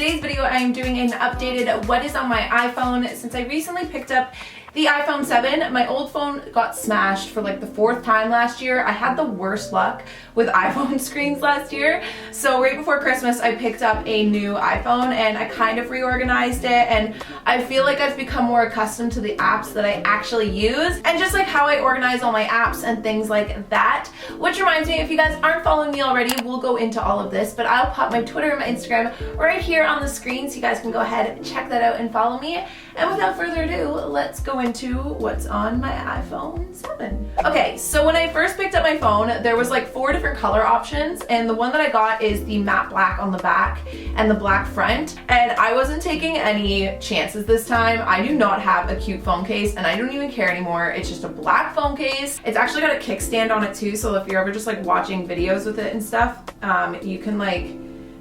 today's video I am doing an updated what is on my iPhone since I recently picked up the iPhone 7. My old phone got smashed for like the 4th time last year. I had the worst luck with iPhone screens last year. So right before Christmas I picked up a new iPhone and I kind of reorganized it, and I feel like I've become more accustomed to the apps that I actually use and just like how I organize all my apps and things like that. Which reminds me, if you guys aren't following me already, we'll go into all of this, but I'll pop my Twitter and my Instagram right here on the screen so you guys can go ahead and check that out and follow me. And without further ado, let's go into what's on my iPhone 7. Okay, so when I first picked up my phone, there was like 4 different color options, and the one that I got is the matte black on the back and the black front, and I wasn't taking any chances this time. I do not have a cute phone case, and I don't even care anymore. It's just a black phone case. It's actually got a kickstand on it too, so if you're ever just like watching videos with it and stuff, you can like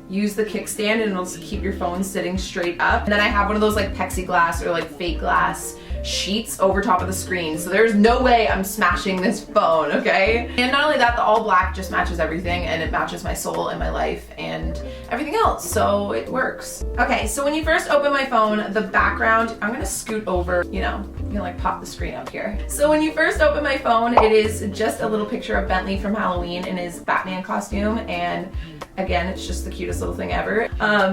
use the kickstand and it'll keep your phone sitting straight up. And then I have one of those like plexiglass or like fake glass sheets over top of the screen, so there's no way I'm smashing this phone, okay? And not only that, the all black just matches everything, and it matches my soul and my life and everything else, so it works. Okay, so when you first open my phone, the background, I'm gonna scoot over, you know, you can like pop the screen up here. So when you first open my phone, it is just a little picture of Bentley from Halloween in his Batman costume, and again, it's just the cutest little thing ever.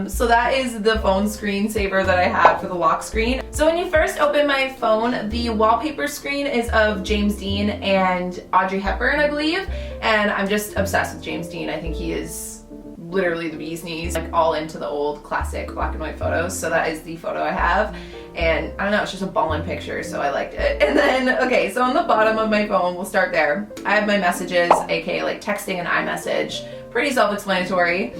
So that is the phone screensaver that I have for the lock screen. So when you first open my phone, the wallpaper screen is of James Dean and Audrey Hepburn, I believe, and I'm just obsessed with James Dean. I think he is literally the bee's knees, like all into the old classic black and white photos. So that is the photo I have, and I don't know, it's just a ballin' picture, so I liked it. And then, okay, so on the bottom of my phone, we'll start there, I have my messages, aka like texting and iMessage. Pretty self-explanatory.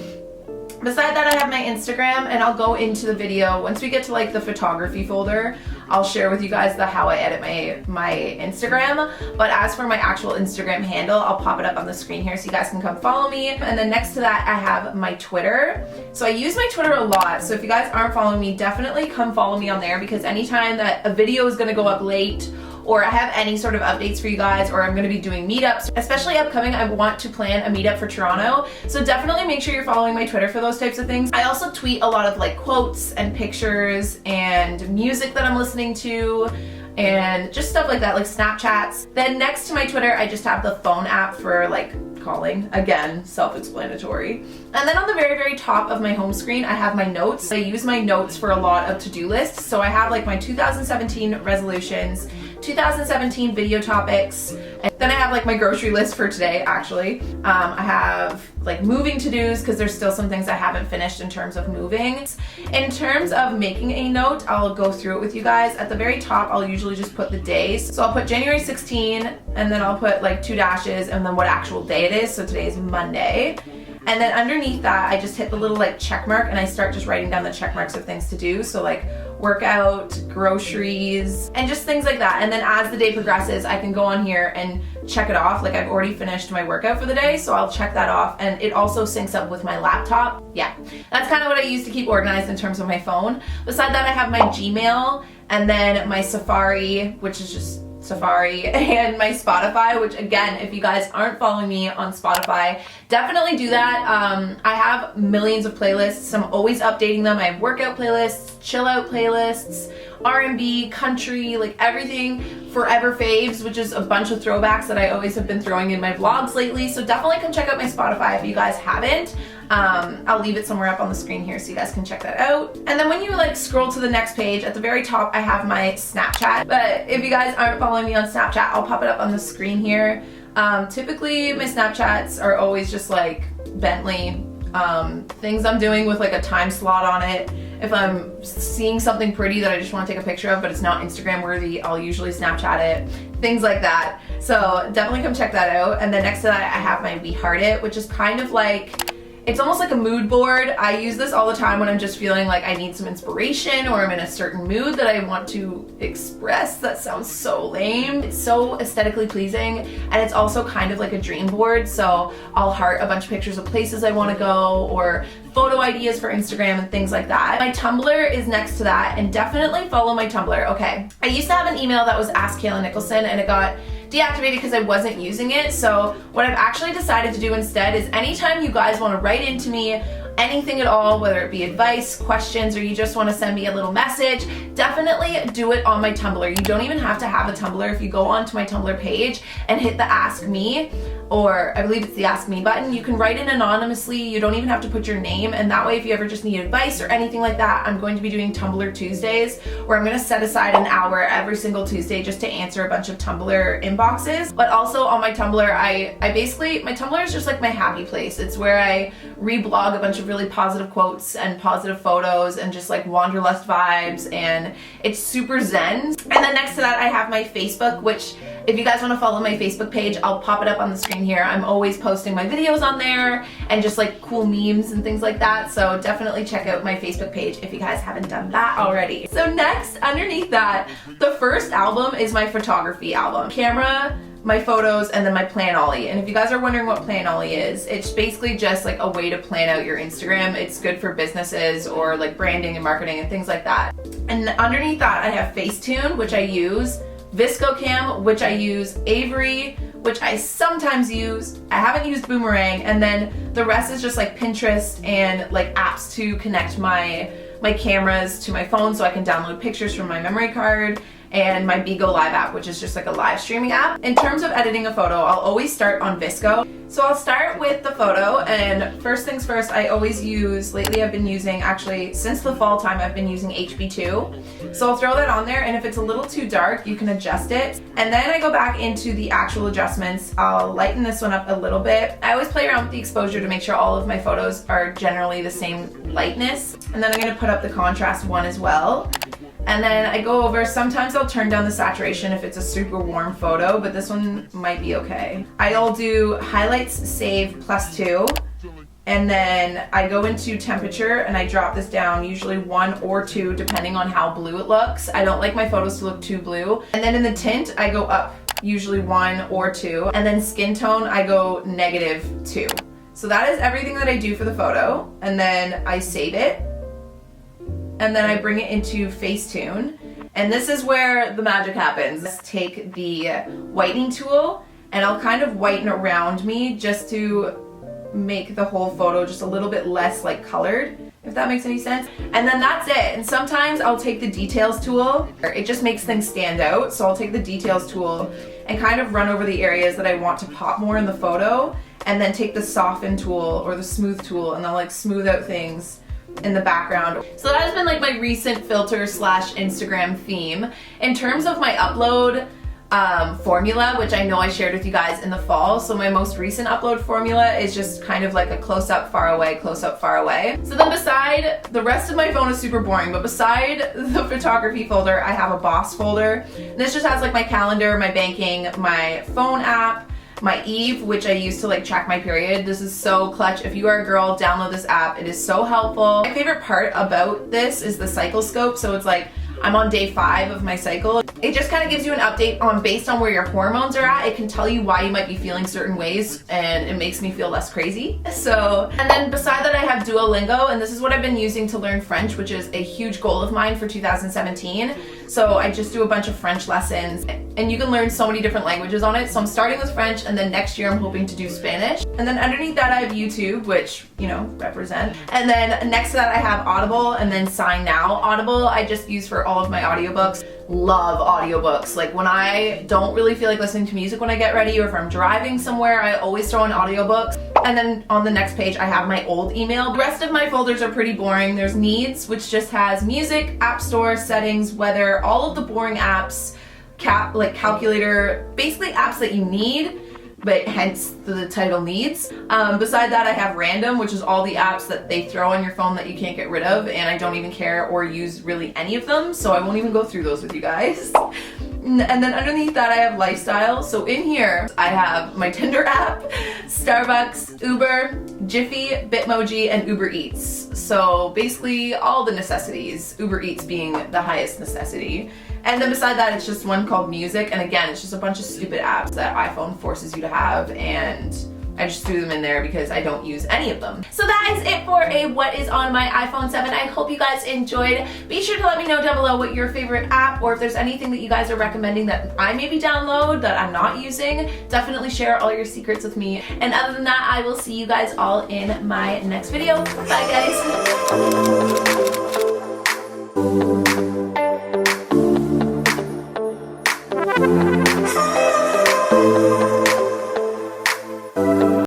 Beside that, I have my Instagram, and I'll go into the video once we get to like the photography folder. I'll share with you guys how I edit my Instagram, but as for my actual Instagram handle, I'll pop it up on the screen here so you guys can come follow me. And then next to that, I have my Twitter. So I use my Twitter a lot, so if you guys aren't following me, definitely come follow me on there, because anytime that a video is gonna go up late, or I have any sort of updates for you guys, or I'm gonna be doing meetups, especially upcoming, I want to plan a meetup for Toronto. So definitely make sure you're following my Twitter for those types of things. I also tweet a lot of like quotes and pictures and music that I'm listening to, and just stuff like that, like Snapchats. Then next to my Twitter, I just have the phone app for like calling. Again, self-explanatory. And then on the very, very top of my home screen, I have my notes. I use my notes for a lot of to-do lists. So I have like my 2017 resolutions, 2017 video topics, and then I have like my grocery list for today, actually. I have like moving to-dos, because there's still some things I haven't finished in terms of moving. In terms of making a note, I'll go through it with you guys. At the very top, I'll usually just put the days. So I'll put January 16, and then I'll put like 2 dashes, and then what actual day it is. So today is Monday. And then underneath that, I just hit the little like check mark, and I start just writing down the check marks of things to do. So like workout, groceries, and just things like that. And then as the day progresses, I can go on here and check it off. Like I've already finished my workout for the day, so I'll check that off, and it also syncs up with my laptop. Yeah, that's kind of what I use to keep organized in terms of my phone. Beside that, I have my Gmail, and then my Safari, which is just Safari, and my Spotify, which again, if you guys aren't following me on Spotify, definitely do that. I have millions of playlists. I'm always updating them. I have workout playlists, chill out playlists, R&B, country, like everything. Forever faves, which is a bunch of throwbacks that I always have been throwing in my vlogs lately. So definitely come check out my Spotify if you guys haven't. I'll leave it somewhere up on the screen here so you guys can check that out. And then when you like scroll to the next page, at the very top, I have my Snapchat. But if you guys aren't following me on Snapchat, I'll pop it up on the screen here. Typically my Snapchats are always just like Bentley, things I'm doing with like a time slot on it. If I'm seeing something pretty that I just want to take a picture of, but it's not Instagram worthy, I'll usually Snapchat it, things like that. So definitely come check that out. And then next to that, I have my We Heart It, which is kind of like, it's almost like a mood board. I use this all the time when I'm just feeling like I need some inspiration, or I'm in a certain mood that I want to express. That sounds so lame. It's so aesthetically pleasing, and it's also kind of like a dream board. So I'll heart a bunch of pictures of places I want to go, or photo ideas for Instagram and things like that. My Tumblr is next to that, and definitely follow my Tumblr. Okay, I used to have an email that was Ask Kalyn Nicholson, and it got deactivated because I wasn't using it. So what I've actually decided to do instead is anytime you guys want to write into me anything at all, whether it be advice, questions, or you just want to send me a little message, definitely do it on my Tumblr. You don't even have to have a Tumblr. If you go onto my Tumblr page and hit the Ask Me, or I believe it's the Ask Me button, you can write in anonymously. You don't even have to put your name, and that way if you ever just need advice or anything like that, I'm going to be doing Tumblr Tuesdays, where I'm going to set aside an hour every single Tuesday just to answer a bunch of Tumblr inboxes. But also on my Tumblr, I basically, my Tumblr is just like my happy place. It's where I reblog a bunch of really positive quotes and positive photos and just like wanderlust vibes, and it's super zen. And then next to that I have my Facebook, which if you guys want to follow my Facebook page, I'll pop it up on the screen here. I'm always posting my videos on there and just like cool memes and things like that. So definitely check out my Facebook page if you guys haven't done that already. So next, underneath that, the first album is my photography album. Camera, my photos, and then my Planolly. And if you guys are wondering what Planolly is, it's basically just like a way to plan out your Instagram. It's good for businesses or like branding and marketing and things like that. And underneath that I have Facetune, which I use, ViscoCam, which I use, Avery, which I sometimes use. I haven't used Boomerang, and then the rest is just like Pinterest and like apps to connect my cameras to my phone so I can download pictures from my memory card, and my Bigo Live app, which is just like a live streaming app. In terms of editing a photo, I'll always start on Visco. So I'll start with the photo, and first things first, I always use, lately I've been using, actually since the fall time, I've been using HB2. So I'll throw that on there, and if it's a little too dark, you can adjust it. And then I go back into the actual adjustments. I'll lighten this one up a little bit. I always play around with the exposure to make sure all of my photos are generally the same lightness. And then I'm gonna put up the contrast one as well. And then I go over, sometimes I'll turn down the saturation if it's a super warm photo, but this one might be okay. I'll do highlights, save, +2. And then I go into temperature and I drop this down, usually 1 or 2, depending on how blue it looks. I don't like my photos to look too blue. And then in the tint, I go up, usually 1 or 2. And then skin tone, I go -2. So that is everything that I do for the photo. And then I save it. And then I bring it into Facetune. And this is where the magic happens. Let's take the whitening tool, and I'll kind of whiten around me just to make the whole photo just a little bit less like colored, if that makes any sense. And then that's it. And sometimes I'll take the details tool. It just makes things stand out. So I'll take the details tool and kind of run over the areas that I want to pop more in the photo, and then take the soften tool or the smooth tool, and I'll like smooth out things in the background. So that has been like my recent filter / Instagram theme. In terms of my upload formula, which I know I shared with you guys in the fall, so my most recent upload formula is just kind of like a close up, far away, close up, far away. So then beside, the rest of my phone is super boring, but beside the photography folder, I have a boss folder. And this just has like my calendar, my banking, my phone app, my Eve, which I use to like track my period. This is so clutch. If you are a girl, download this app. It is so helpful. My favorite part about this is the cycle scope. So it's like I'm on day 5 of my cycle. It just kind of gives you an update on, based on where your hormones are at, it can tell you why you might be feeling certain ways, and it makes me feel less crazy. So, and then beside that I have Duolingo, and this is what I've been using to learn French, which is a huge goal of mine for 2017. So I just do a bunch of French lessons, and you can learn so many different languages on it. So I'm starting with French, and then next year I'm hoping to do Spanish. And then underneath that I have YouTube, which, you know, represent. And then next to that I have Audible, and then Sign Now. Audible I just use for all of my audiobooks. Love audiobooks. Like when I don't really feel like listening to music when I get ready, or if I'm driving somewhere, I always throw on audiobooks. And then on the next page I have my old email. The rest of my folders are pretty boring. There's Needs, which just has music, app store, settings, weather, all of the boring apps, like calculator, basically apps that you need, but hence the title Needs. Beside that I have Random, which is all the apps that they throw on your phone that you can't get rid of, and I don't even care or use really any of them, so I won't even go through those with you guys. And then underneath that I have Lifestyle. So in here I have my Tinder app, Starbucks, Uber, Jiffy, Bitmoji, and Uber Eats. So basically all the necessities, Uber Eats being the highest necessity. And then beside that it's just one called Music, and again it's just a bunch of stupid apps that iPhone forces you to have, and I just threw them in there because I don't use any of them. So that is it for a what is on my iPhone 7. I hope you guys enjoyed. Be sure to let me know down below what your favorite app, or if there's anything that you guys are recommending that I maybe download that I'm not using. Definitely share all your secrets with me. And other than that, I will see you guys all in my next video. Bye guys.